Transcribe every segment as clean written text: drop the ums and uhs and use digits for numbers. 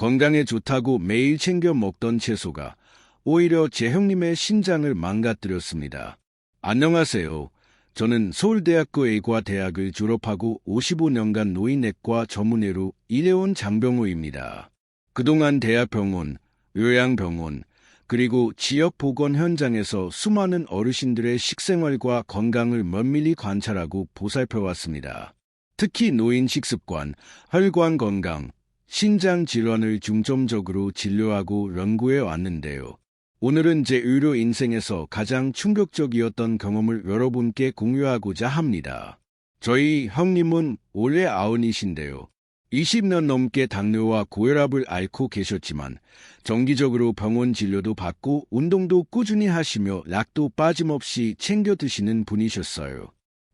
건강에 좋다고 매일 챙겨 먹던 채소가 오히려 제 형님의 신장을 망가뜨렸습니다. 안녕하세요. 저는 서울대학교 의과대학을 졸업하고 55년간 노인내과 전문의로 일해온 장병호입니다. 그동안 대학병원, 요양병원, 그리고 지역 보건 현장에서 수많은 어르신들의 식생활과 건강을 면밀히 관찰하고 보살펴왔습니다. 특히 노인 식습관, 혈관 건강, 신장 질환을 중점적으로 진료하고 연구해 왔는데요. 오늘은 제 의료 인생에서 가장 충격적이었던 경험을 여러분께 공유하고자 합니다. 저희 형님은 올해 90이신데요. 20년 넘게 당뇨와 고혈압을 앓고 계셨지만 정기적으로 병원 진료도 받고 운동도 꾸준히 하시며 약도 빠짐없이 챙겨 드시는 분이셨어요.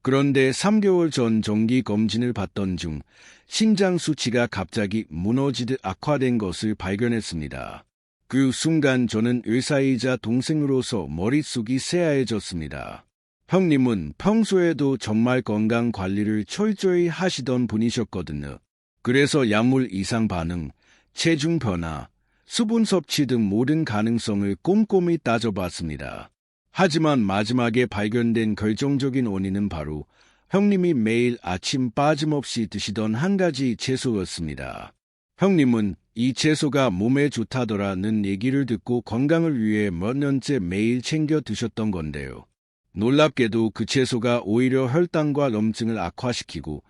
그런데 3개월 전 정기 검진을 받던 중 신장 수치가 갑자기 무너지듯 악화된 것을 발견했습니다. 그 순간 저는 의사이자 동생으로서 머릿속이 새하얘졌습니다. 형님은 평소에도 정말 건강 관리를 철저히 하시던 분이셨거든요. 그래서 약물 이상 반응, 체중 변화, 수분 섭취 등 모든 가능성을 꼼꼼히 따져봤습니다. 하지만 마지막에 발견된 결정적인 원인은 바로 형님이 매일 아침 빠짐없이 드시던 한 가지 채소였습니다. 형님은 이 채소가 몸에 좋다더라는 얘기를 듣고 건강을 위해 몇 년째 매일 챙겨 드셨던 건데요. 놀랍게도 그 채소가 오히려 혈당과 염증을 악화시키고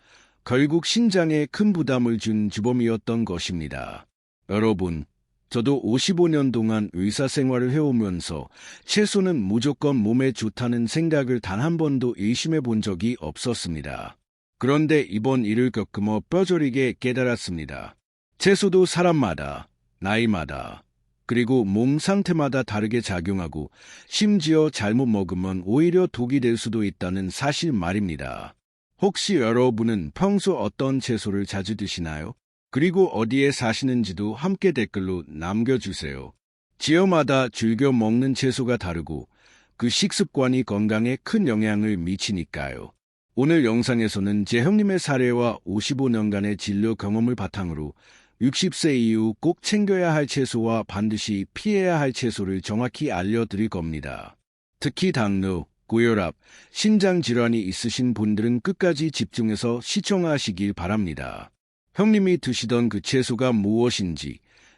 결국 신장에 큰 부담을 준 주범이었던 것입니다. 여러분, 저도 55년 동안 의사 생활을 해오면서 채소는 무조건 몸에 좋다는 생각을 단 한 번도 의심해 본 적이 없었습니다. 그런데 이번 일을 겪으며 뼈저리게 깨달았습니다. 채소도 사람마다, 나이마다, 그리고 몸 상태마다 다르게 작용하고 심지어 잘못 먹으면 오히려 독이 될 수도 있다는 사실 말입니다. 혹시 여러분은 평소 어떤 채소를 자주 드시나요? 그리고 어디에 사시는지도 함께 댓글로 남겨주세요. 지역마다 즐겨 먹는 채소가 다르고 그 식습관이 건강에 큰 영향을 미치니까요. 오늘 영상에서는 제 형님의 사례와 55년간의 진료 경험을 바탕으로 60세 이후 꼭 챙겨야 할 채소와 반드시 피해야 할 채소를 정확히 알려드릴 겁니다. 특히 당뇨, 고혈압, 신장질환이 있으신 분들은 끝까지 집중해서 시청하시길 바랍니다. 형님이 드시던 그 채소가 무엇인지,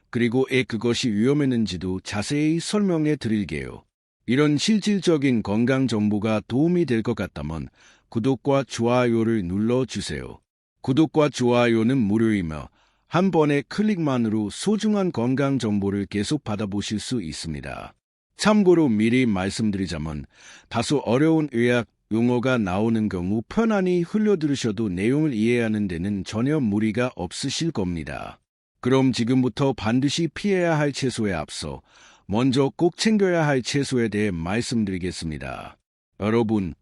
그리고 왜 그것이 위험했는지도 자세히 설명해 드릴게요. 이런 실질적인 건강 정보가 도움이 될 것 같다면 구독과 좋아요를 눌러주세요. 구독과 좋아요는 무료이며 한 번의 클릭만으로 소중한 건강 정보를 계속 받아보실 수 있습니다. 참고로 미리 말씀드리자면 다소 어려운 의학 용어가 나오는 경우 편안히 흘려들으셔도 내용을 이해하는 데는 전혀 무리가 없으실 겁니다. 그럼 지금부터 반드시 피해야 할 채소에 앞서 먼저 꼭 챙겨야 할 채소에 대해 말씀드리겠습니다. 여러분,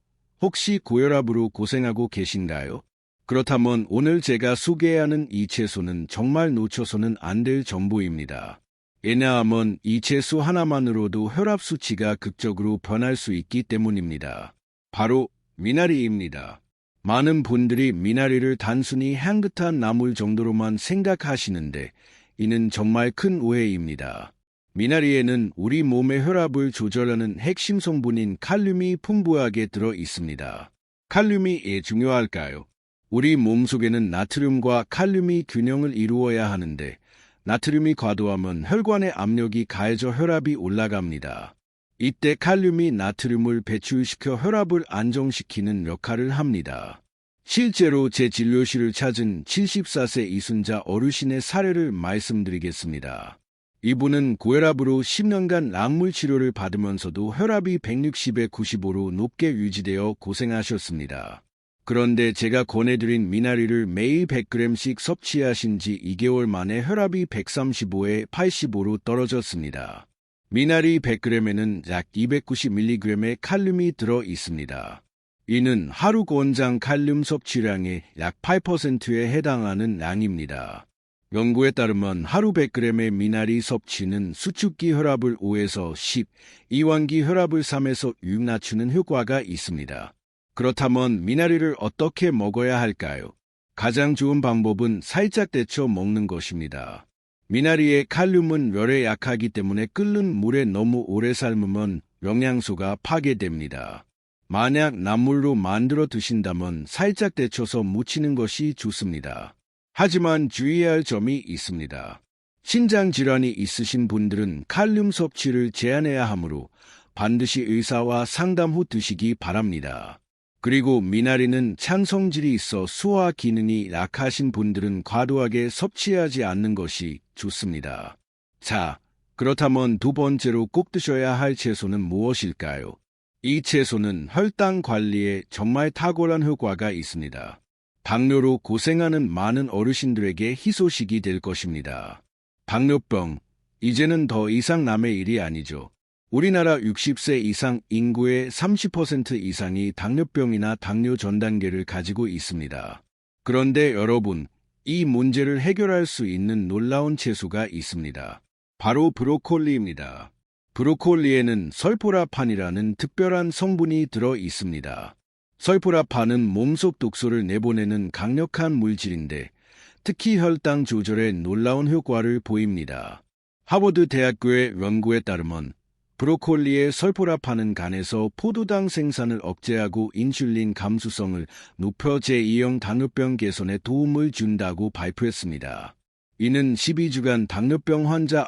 혹시 고혈압으로 고생하고 계신가요? 그렇다면 오늘 제가 소개하는 이 채소는 정말 놓쳐서는 안 될 정보입니다. 왜냐하면 이 채소 하나만으로도 혈압 수치가 극적으로 변할 수 있기 때문입니다. 바로 미나리입니다. 많은 분들이 미나리를 단순히 향긋한 나물 정도로만 생각하시는데 이는 정말 큰 오해입니다. 미나리에는 우리 몸의 혈압을 조절하는 핵심 성분인 칼륨이 풍부하게 들어 있습니다. 칼륨이 왜 중요할까요? 우리 몸속에는 나트륨과 칼륨이 균형을 이루어야 하는데 나트륨이 과도하면 혈관의 압력이 가해져 혈압이 올라갑니다. 이때 칼륨이 나트륨을 배출시켜 혈압을 안정시키는 역할을 합니다. 실제로 제 진료실을 찾은 74세 이순자 어르신의 사례를 말씀드리겠습니다. 이분은 고혈압으로 10년간 약물 치료를 받으면서도 혈압이 160에 95로 높게 유지되어 고생하셨습니다. 그런데 제가 권해드린 미나리를 매일 100g씩 섭취하신 지 2개월 만에 혈압이 135에 85로 떨어졌습니다. 미나리 100g에는 약 290mg의 칼륨이 들어 있습니다. 이는 하루 권장 칼륨 섭취량의 약 8%에 해당하는 양입니다. 연구에 따르면 하루 100g의 미나리 섭취는 수축기 혈압을 5에서 10, 이완기 혈압을 3에서 6 낮추는 효과가 있습니다. 그렇다면 미나리를 어떻게 먹어야 할까요? 가장 좋은 방법은 살짝 데쳐 먹는 것입니다. 미나리의 칼륨은 열에 약하기 때문에 끓는 물에 너무 오래 삶으면 영양소가 파괴됩니다. 만약 나물로 만들어 드신다면 살짝 데쳐서 무치는 것이 좋습니다. 하지만 주의해야 할 점이 있습니다. 신장 질환이 있으신 분들은 칼륨 섭취를 제한해야 하므로 반드시 의사와 상담 후 드시기 바랍니다. 그리고 미나리는 찬성질이 있어 소화 기능이 약하신 분들은 과도하게 섭취하지 않는 것이 좋습니다. 자, 그렇다면 두 번째로 꼭 드셔야 할 채소는 무엇일까요? 이 채소는 혈당 관리에 정말 탁월한 효과가 있습니다. 당뇨로 고생하는 많은 어르신들에게 희소식이 될 것입니다. 당뇨병, 이제는 더 이상 남의 일이 아니죠. 우리나라 60세 이상 인구의 30% 이상이 당뇨병이나 당뇨 전 단계를 가지고 있습니다. 그런데 여러분, 이 문제를 해결할 수 있는 놀라운 채소가 있습니다. 바로 브로콜리입니다. 브로콜리에는 설포라판이라는 특별한 성분이 들어 있습니다. 설포라판은 몸속 독소를 내보내는 강력한 물질인데 특히 혈당 조절에 놀라운 효과를 보입니다. 하버드 대학교의 연구에 따르면 브로콜리의 설포라판은 간에서 포도당 생산을 억제하고 인슐린 감수성을 높여 제2형 당뇨병 개선에 도움을 준다고 발표했습니다. 이는 12주간 당뇨병 환자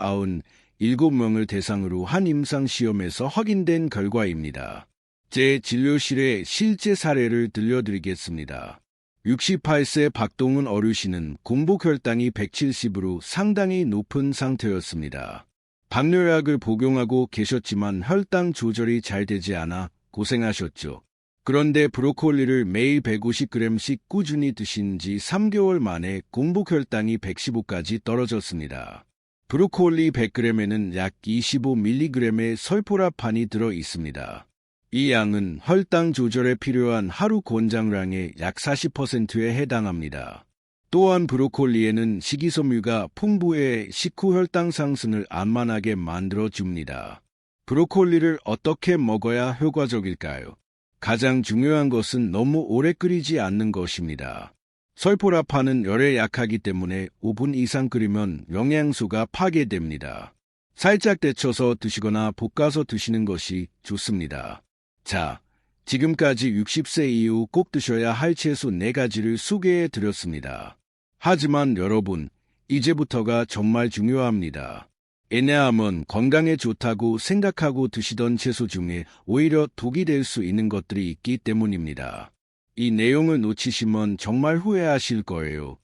97명을 대상으로 한 임상시험에서 확인된 결과입니다. 제 진료실의 실제 사례를 들려드리겠습니다. 68세 박동은 어르신은 공복혈당이 170으로 상당히 높은 상태였습니다. 당뇨약을 복용하고 계셨지만 혈당 조절이 잘 되지 않아 고생하셨죠. 그런데 브로콜리를 매일 150g씩 꾸준히 드신 지 3개월 만에 공복혈당이 115까지 떨어졌습니다. 브로콜리 100g에는 약 25mg의 설포라판이 들어 있습니다. 이 양은 혈당 조절에 필요한 하루 권장량의 약 40%에 해당합니다. 또한 브로콜리에는 식이섬유가 풍부해 식후 혈당 상승을 안만하게 만들어줍니다. 브로콜리를 어떻게 먹어야 효과적일까요? 가장 중요한 것은 너무 오래 끓이지 않는 것입니다. 설포라판은 열에 약하기 때문에 5분 이상 끓이면 영양소가 파괴됩니다. 살짝 데쳐서 드시거나 볶아서 드시는 것이 좋습니다. 자, 지금까지 60세 이후 꼭 드셔야 할 채소 4가지를 소개해 드렸습니다. 하지만 여러분, 이제부터가 정말 중요합니다. 왜냐하면 건강에 좋다고 생각하고 드시던 채소 중에 오히려 독이 될 수 있는 것들이 있기 때문입니다. 이 내용을 놓치시면 정말 후회하실 거예요.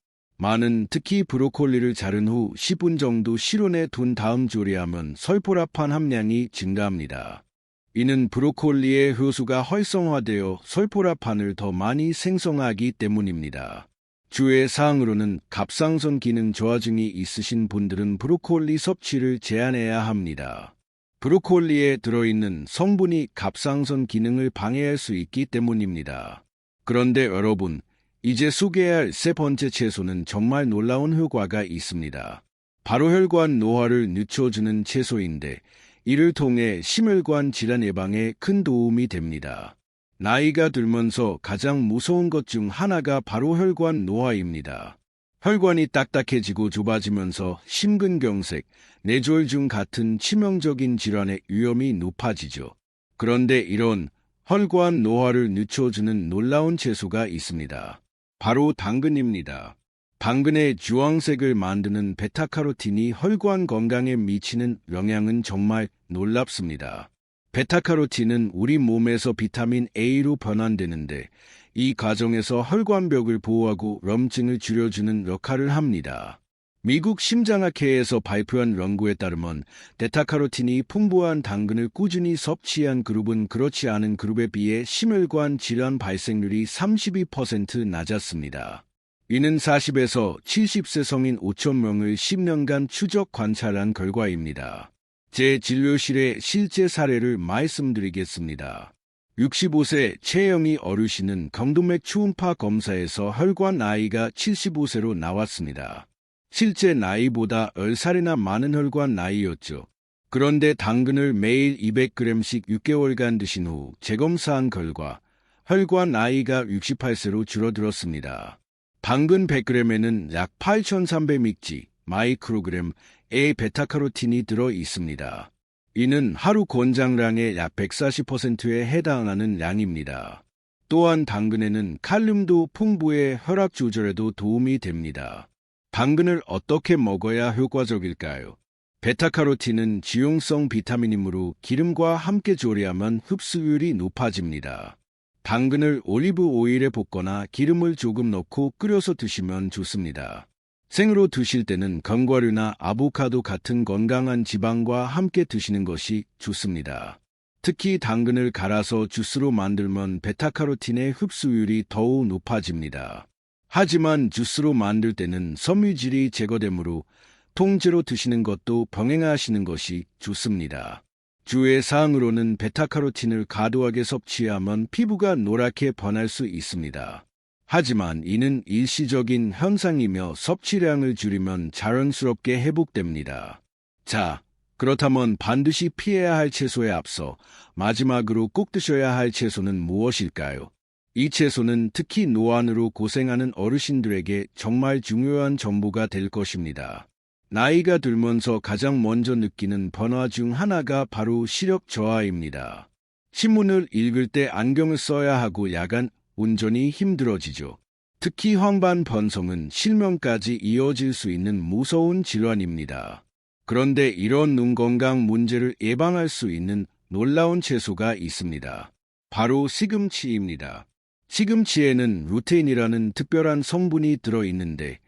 특히 브로콜리를 자른 후 10분 정도 실온에 둔 다음 조리하면 설포라판 함량이 증가합니다. 이는 브로콜리의 효소가 활성화되어 설포라판을 더 많이 생성하기 때문입니다. 주의 사항으로는 갑상선 기능 저하증이 있으신 분들은 브로콜리 섭취를 제한해야 합니다. 브로콜리에 들어있는 성분이 갑상선 기능을 방해할 수 있기 때문입니다. 그런데 여러분, 이제 소개할 세 번째 채소는 정말 놀라운 효과가 있습니다. 바로 혈관 노화를 늦춰주는 채소인데 이를 통해 심혈관 질환 예방에 큰 도움이 됩니다. 나이가 들면서 가장 무서운 것 중 하나가 바로 혈관 노화입니다. 혈관이 딱딱해지고 좁아지면서 심근경색, 뇌졸중 같은 치명적인 질환의 위험이 높아지죠. 그런데 이런 혈관 노화를 늦춰주는 놀라운 채소가 있습니다. 바로 당근입니다. 당근의 주황색을 만드는 베타카로틴이 혈관 건강에 미치는 영향은 정말 놀랍습니다. 베타카로틴은 우리 몸에서 비타민 A로 변환되는데 이 과정에서 혈관벽을 보호하고 염증을 줄여주는 역할을 합니다. 미국 심장학회에서 발표한 연구에 따르면 베타카로틴이 풍부한 당근을 꾸준히 섭취한 그룹은 그렇지 않은 그룹에 비해 심혈관 질환 발생률이 32% 낮았습니다. 이는 40에서 70세 성인 5,000명을 10년간 추적 관찰한 결과입니다. 제 진료실의 실제 사례를 말씀드리겠습니다. 65세 최영희 어르신은 경동맥 초음파 검사에서 혈관 나이가 75세로 나왔습니다. 실제 나이보다 10살이나 많은 혈관 나이였죠. 그런데 당근을 매일 200g씩 6개월간 드신 후 재검사한 결과 혈관 나이가 68세로 줄어들었습니다. 당근 100g에는 약 8,300mg, 마이크로그램의 베타카로틴이 들어 있습니다. 이는 하루 권장량의 약 140%에 해당하는 양입니다. 또한 당근에는 칼륨도 풍부해 혈압 조절에도 도움이 됩니다. 당근을 어떻게 먹어야 효과적일까요? 베타카로틴은 지용성 비타민이므로 기름과 함께 조리하면 흡수율이 높아집니다. 당근을 올리브 오일에 볶거나 기름을 조금 넣고 끓여서 드시면 좋습니다. 생으로 드실 때는 견과류나 아보카도 같은 건강한 지방과 함께 드시는 것이 좋습니다. 특히 당근을 갈아서 주스로 만들면 베타카로틴의 흡수율이 더욱 높아집니다. 하지만 주스로 만들 때는 섬유질이 제거되므로 통째로 드시는 것도 병행하시는 것이 좋습니다. 주의 사항으로는 베타카로틴을 과도하게 섭취하면 피부가 노랗게 변할 수 있습니다. 하지만 이는 일시적인 현상이며 섭취량을 줄이면 자연스럽게 회복됩니다. 자, 그렇다면 반드시 피해야 할 채소에 앞서 마지막으로 꼭 드셔야 할 채소는 무엇일까요? 이 채소는 특히 노안으로 고생하는 어르신들에게 정말 중요한 정보가 될 것입니다. 나이가 들면서 가장 먼저 느끼는 변화 중 하나가 바로 시력 저하입니다. 신문을 읽을 때 안경을 써야 하고 야간 운전이 힘들어지죠. 특히 황반 변성은 실명까지 이어질 수 있는 무서운 질환입니다. 그런데 이런 눈 건강 문제를 예방할 수 있는 놀라운 채소가 있습니다. 바로 시금치입니다. 시금치에는 루테인이라는 특별한 성분이 들어있는데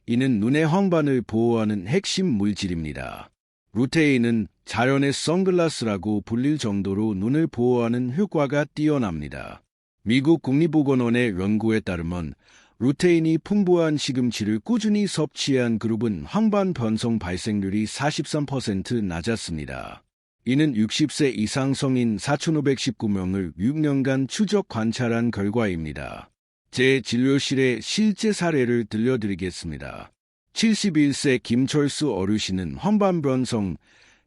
이는 눈의 황반을 보호하는 핵심 물질입니다. 루테인은 자연의 선글라스라고 불릴 정도로 눈을 보호하는 효과가 뛰어납니다. 미국 국립보건원의 연구에 따르면 루테인이 풍부한 시금치를 꾸준히 섭취한 그룹은 황반 변성 발생률이 43% 낮았습니다. 이는 60세 이상 성인 4,519명을 6년간 추적 관찰한 결과입니다. 제 진료실의 실제 사례를 들려드리겠습니다. 71세 김철수 어르신은 황반 변성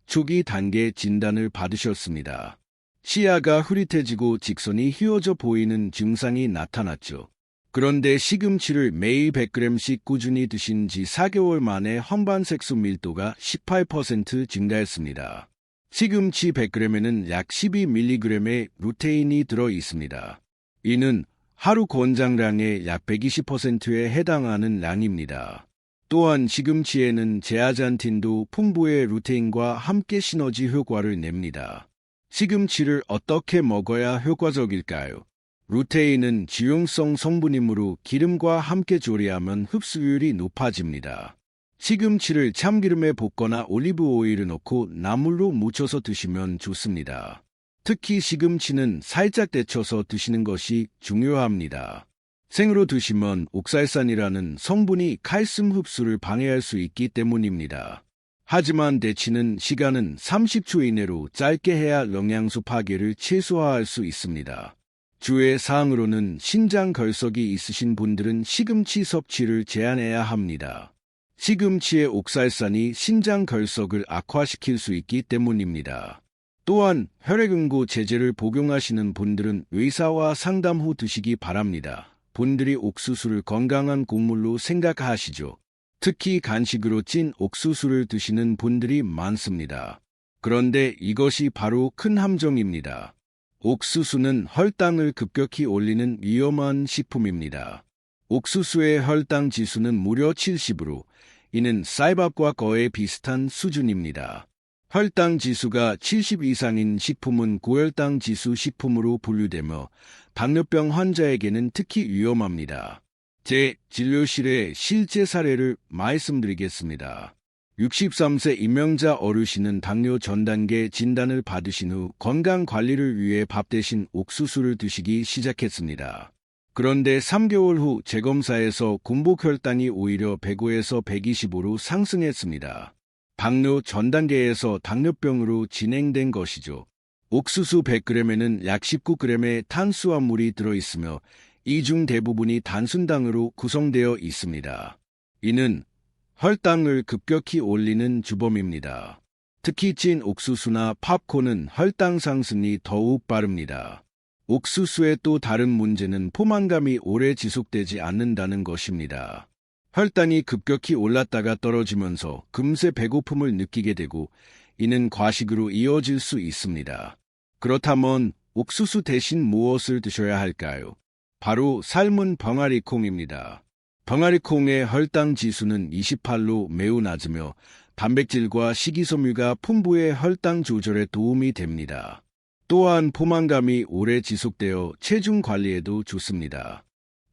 초기 단계 진단을 받으셨습니다. 시야가 흐릿해지고 직선이 휘어져 보이는 증상이 나타났죠. 그런데 시금치를 매일 100g씩 꾸준히 드신 지 4개월 만에 황반 색소 밀도가 18% 증가했습니다. 시금치 100g에는 약 12mg의 루테인이 들어 있습니다. 이는 하루 권장량의 약 120%에 해당하는 양입니다. 또한 시금치에는 제아잔틴도 풍부의 루테인과 함께 시너지 효과를 냅니다. 시금치를 어떻게 먹어야 효과적일까요? 루테인은 지용성 성분이므로 기름과 함께 조리하면 흡수율이 높아집니다. 시금치를 참기름에 볶거나 올리브 오일을 넣고 나물로 무쳐서 드시면 좋습니다. 특히 시금치는 살짝 데쳐서 드시는 것이 중요합니다. 생으로 드시면 옥살산이라는 성분이 칼슘 흡수를 방해할 수 있기 때문입니다. 하지만 데치는 시간은 30초 이내로 짧게 해야 영양소 파괴를 최소화할 수 있습니다. 주의 사항으로는 신장 결석이 있으신 분들은 시금치 섭취를 제한해야 합니다. 시금치의 옥살산이 신장 결석을 악화시킬 수 있기 때문입니다. 또한 혈액응고 제제를 복용하시는 분들은 의사와 상담 후 드시기 바랍니다. 분들이 옥수수를 건강한 곡물로 생각하시죠. 특히 간식으로 찐 옥수수를 드시는 분들이 많습니다. 그런데 이것이 바로 큰 함정입니다. 옥수수는 혈당을 급격히 올리는 위험한 식품입니다. 옥수수의 혈당 지수는 무려 70으로 이는 쌀밥과 거의 비슷한 수준입니다. 혈당 지수가 70 이상인 식품은 고혈당 지수 식품으로 분류되며 당뇨병 환자에게는 특히 위험합니다. 제 진료실의 실제 사례를 말씀드리겠습니다. 63세 임명자 어르신은 당뇨 전 단계 진단을 받으신 후 건강관리를 위해 밥 대신 옥수수를 드시기 시작했습니다. 그런데 3개월 후 재검사에서 공복혈당이 오히려 105에서 125로 상승했습니다. 당뇨 전 단계에서 당뇨병으로 진행된 것이죠. 옥수수 100g에는 약 19g의 탄수화물이 들어있으며 이 중 대부분이 단순당으로 구성되어 있습니다. 이는 혈당을 급격히 올리는 주범입니다. 특히 찐 옥수수나 팝콘은 혈당 상승이 더욱 빠릅니다. 옥수수의 또 다른 문제는 포만감이 오래 지속되지 않는다는 것입니다. 혈당이 급격히 올랐다가 떨어지면서 금세 배고픔을 느끼게 되고 이는 과식으로 이어질 수 있습니다. 그렇다면 옥수수 대신 무엇을 드셔야 할까요? 바로 삶은 병아리콩입니다. 병아리콩의 혈당 지수는 28로 매우 낮으며 단백질과 식이섬유가 풍부해 혈당 조절에 도움이 됩니다. 또한 포만감이 오래 지속되어 체중 관리에도 좋습니다.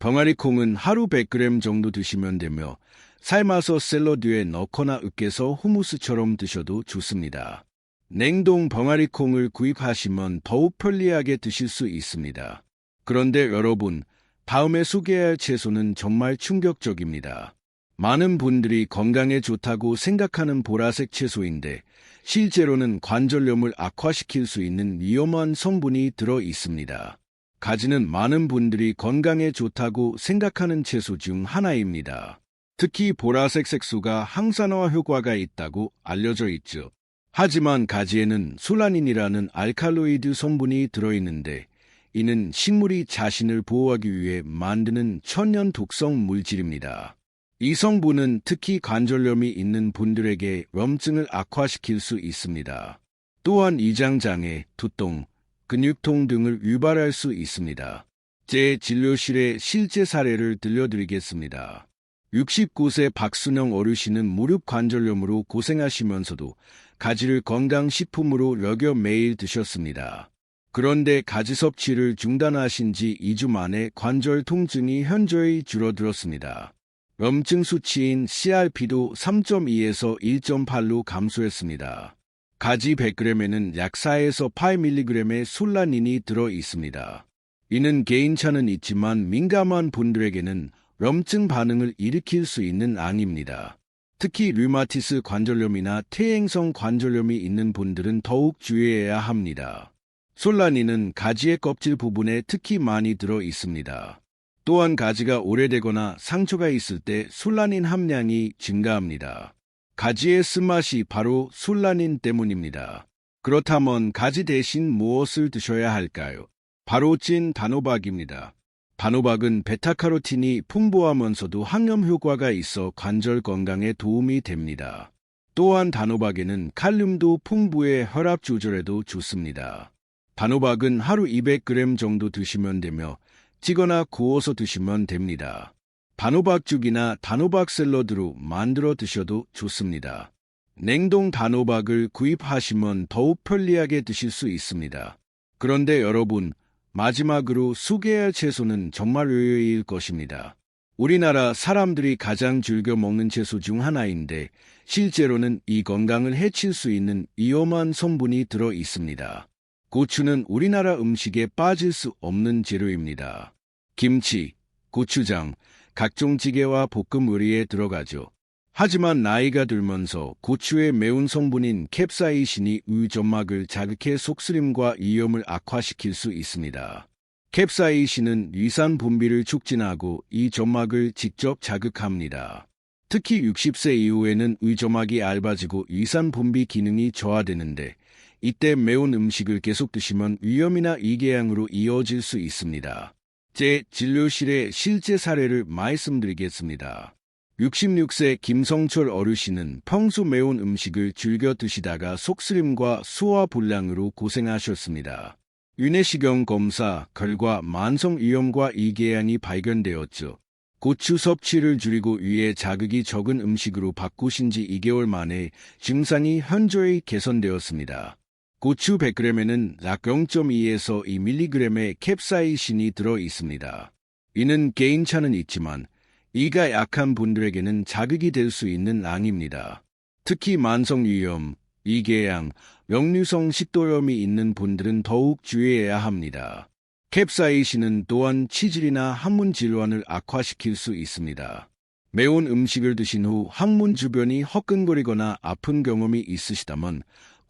병아리콩은 하루 100g 정도 드시면 되며 삶아서 샐러드에 넣거나 으깨서 후무스처럼 드셔도 좋습니다. 냉동 병아리콩을 구입하시면 더욱 편리하게 드실 수 있습니다. 그런데 여러분, 다음에 소개할 채소는 정말 충격적입니다. 많은 분들이 건강에 좋다고 생각하는 보라색 채소인데 실제로는 관절염을 악화시킬 수 있는 위험한 성분이 들어 있습니다. 가지는 많은 분들이 건강에 좋다고 생각하는 채소 중 하나입니다. 특히 보라색 색소가 항산화 효과가 있다고 알려져 있죠. 하지만 가지에는 솔라닌이라는 알칼로이드 성분이 들어있는데 이는 식물이 자신을 보호하기 위해 만드는 천연 독성 물질입니다. 이 성분은 특히 관절염이 있는 분들에게 염증을 악화시킬 수 있습니다. 또한 위장장애, 두통, 근육통 등을 유발할 수 있습니다. 제 진료실의 실제 사례를 들려드리겠습니다. 69세 박순영 어르신은 무릎 관절염으로 고생하시면서도 가지를 건강식품으로 여겨 매일 드셨습니다. 그런데 가지 섭취를 중단하신 지 2주 만에 관절 통증이 현저히 줄어들었습니다. 염증 수치인 CRP도 3.2에서 1.8로 감소했습니다. 가지 100g에는 약 4에서 8mg의 솔라닌이 들어 있습니다. 이는 개인차는 있지만 민감한 분들에게는 염증 반응을 일으킬 수 있는 악입니다. 특히 류마티스 관절염이나 퇴행성 관절염이 있는 분들은 더욱 주의해야 합니다. 솔라닌은 가지의 껍질 부분에 특히 많이 들어 있습니다. 또한 가지가 오래되거나 상처가 있을 때 솔라닌 함량이 증가합니다. 가지의 쓴맛이 바로 솔라닌 때문입니다. 그렇다면 가지 대신 무엇을 드셔야 할까요? 바로 찐 단호박입니다. 단호박은 베타카로틴이 풍부하면서도 항염 효과가 있어 관절 건강에 도움이 됩니다. 또한 단호박에는 칼륨도 풍부해 혈압 조절에도 좋습니다. 단호박은 하루 200g 정도 드시면 되며 찌거나 구워서 드시면 됩니다. 단호박죽이나 단호박 샐러드로 만들어 드셔도 좋습니다. 냉동 단호박을 구입하시면 더욱 편리하게 드실 수 있습니다. 그런데 여러분, 마지막으로 소개할 채소는 정말 의외일 것입니다. 우리나라 사람들이 가장 즐겨 먹는 채소 중 하나인데 실제로는 이 건강을 해칠 수 있는 위험한 성분이 들어 있습니다. 고추는 우리나라 음식에 빠질 수 없는 재료입니다. 김치, 고추장, 각종 찌개와 볶음 요리에 들어가죠. 하지만 나이가 들면서 고추의 매운 성분인 캡사이신이 위점막을 자극해 속쓰림과 위염을 악화시킬 수 있습니다. 캡사이신은 위산 분비를 촉진하고 이 점막을 직접 자극합니다. 특히 60세 이후에는 위점막이 얇아지고 위산 분비 기능이 저하되는데 이때 매운 음식을 계속 드시면 위염이나 위궤양으로 이어질 수 있습니다. 제 진료실의 실제 사례를 말씀드리겠습니다. 66세 김성철 어르신은 평소 매운 음식을 즐겨 드시다가 속쓰림과 소화불량으로 고생하셨습니다. 위내시경 검사 결과 만성위염과 위궤양이 발견되었죠. 고추 섭취를 줄이고 위에 자극이 적은 음식으로 바꾸신 지 2개월 만에 증상이 현저히 개선되었습니다. 고추 100g에는 약 0.2에서 2mg의 캡사이신이 들어 있습니다. 이는 개인차는 있지만 이가 약한 분들에게는 자극이 될 수 있는 악입니다. 특히 만성위염, 위궤양, 역류성 식도염이 있는 분들은 더욱 주의해야 합니다. 캡사이신은 또한 치질이나 항문 질환을 악화시킬 수 있습니다. 매운 음식을 드신 후 항문 주변이 허끈거리거나 아픈 경험이 있으시다면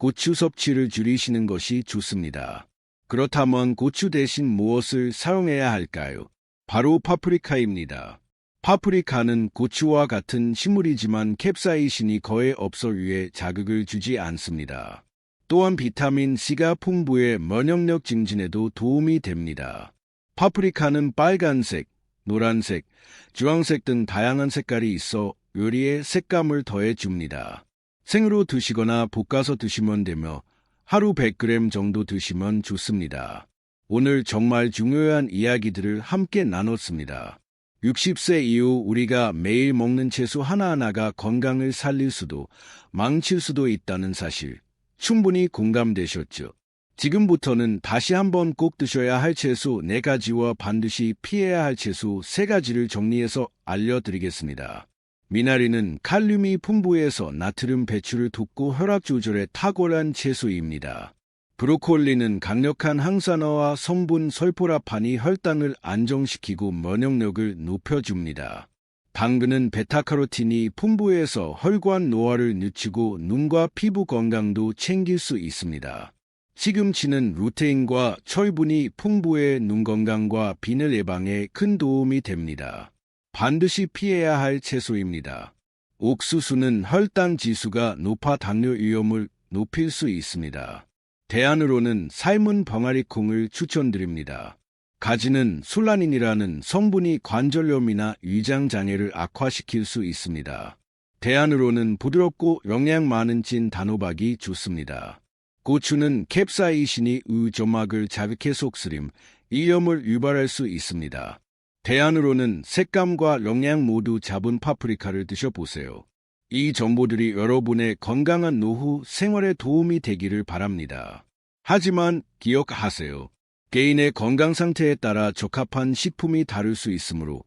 고추 섭취를 줄이시는 것이 좋습니다. 그렇다면 고추 대신 무엇을 사용해야 할까요? 바로 파프리카입니다. 파프리카는 고추와 같은 식물이지만 캡사이신이 거의 없어 위에 자극을 주지 않습니다. 또한 비타민C가 풍부해 면역력 증진에도 도움이 됩니다. 파프리카는 빨간색, 노란색, 주황색 등 다양한 색깔이 있어 요리에 색감을 더해줍니다. 생으로 드시거나 볶아서 드시면 되며 하루 100g 정도 드시면 좋습니다. 오늘 정말 중요한 이야기들을 함께 나눴습니다. 60세 이후 우리가 매일 먹는 채소 하나하나가 건강을 살릴 수도 망칠 수도 있다는 사실 충분히 공감되셨죠? 지금부터는 다시 한번 꼭 드셔야 할 채소 4가지와 반드시 피해야 할 채소 3가지를 정리해서 알려드리겠습니다. 미나리는 칼륨이 풍부해서 나트륨 배출을 돕고 혈압 조절에 탁월한 채소입니다. 브로콜리는 강력한 항산화와 성분 설포라판이 혈당을 안정시키고 면역력을 높여줍니다. 당근은 베타카로틴이 풍부해서 혈관 노화를 늦추고 눈과 피부 건강도 챙길 수 있습니다. 시금치는 루테인과 철분이 풍부해 눈 건강과 비늘 예방에 큰 도움이 됩니다. 반드시 피해야 할 채소입니다. 옥수수는 혈당 지수가 높아 당뇨 위험을 높일 수 있습니다. 대안으로는 삶은 병아리콩을 추천드립니다. 가지는 술라닌이라는 성분이 관절염이나 위장장애를 악화시킬 수 있습니다. 대안으로는 부드럽고 영양 많은 찐 단호박이 좋습니다. 고추는 캡사이신이 우점막을 자극해 속쓰림, 이염을 유발할 수 있습니다. 대안으로는 색감과 영양 모두 잡은 파프리카를 드셔보세요. 이 정보들이 여러분의 건강한 노후 생활에 도움이 되기를 바랍니다. 하지만 기억하세요. 개인의 건강 상태에 따라 적합한 식품이 다를 수 있으므로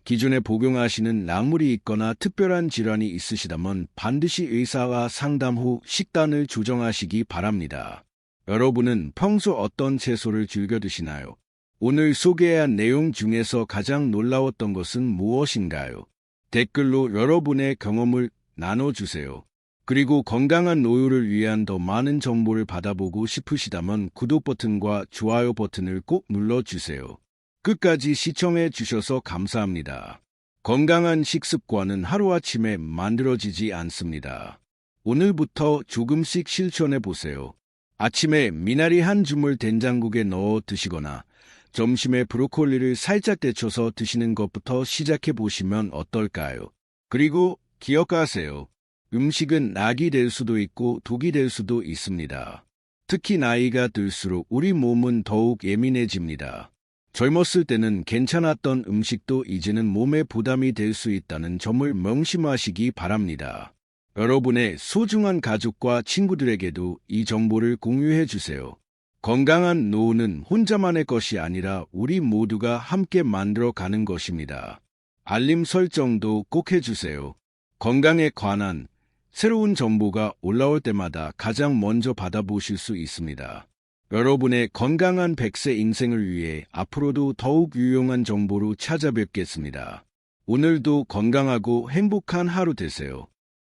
기존에 복용하시는 약물이 있거나 특별한 질환이 있으시다면 반드시 의사와 상담 후 식단을 조정하시기 바랍니다. 여러분은 평소 어떤 채소를 즐겨 드시나요? 오늘 소개한 내용 중에서 가장 놀라웠던 것은 무엇인가요? 댓글로 여러분의 경험을 나눠주세요. 그리고 건강한 노후를 위한 더 많은 정보를 받아보고 싶으시다면 구독 버튼과 좋아요 버튼을 꼭 눌러주세요. 끝까지 시청해 주셔서 감사합니다. 건강한 식습관은 하루아침에 만들어지지 않습니다. 오늘부터 조금씩 실천해 보세요. 아침에 미나리 한 줌을 된장국에 넣어 드시거나 점심에 브로콜리를 살짝 데쳐서 드시는 것부터 시작해 보시면 어떨까요? 그리고 기억하세요. 음식은 낙이 될 수도 있고 독이 될 수도 있습니다. 특히 나이가 들수록 우리 몸은 더욱 예민해집니다. 젊었을 때는 괜찮았던 음식도 이제는 몸에 부담이 될 수 있다는 점을 명심하시기 바랍니다. 여러분의 소중한 가족과 친구들에게도 이 정보를 공유해 주세요. 건강한 노후는 혼자만의 것이 아니라 우리 모두가 함께 만들어가는 것입니다. 알림 설정도 꼭 해주세요. 건강에 관한 새로운 정보가 올라올 때마다 가장 먼저 받아보실 수 있습니다. 여러분의 건강한 100세 인생을 위해 앞으로도 더욱 유용한 정보로 찾아뵙겠습니다. 오늘도 건강하고 행복한 하루 되세요.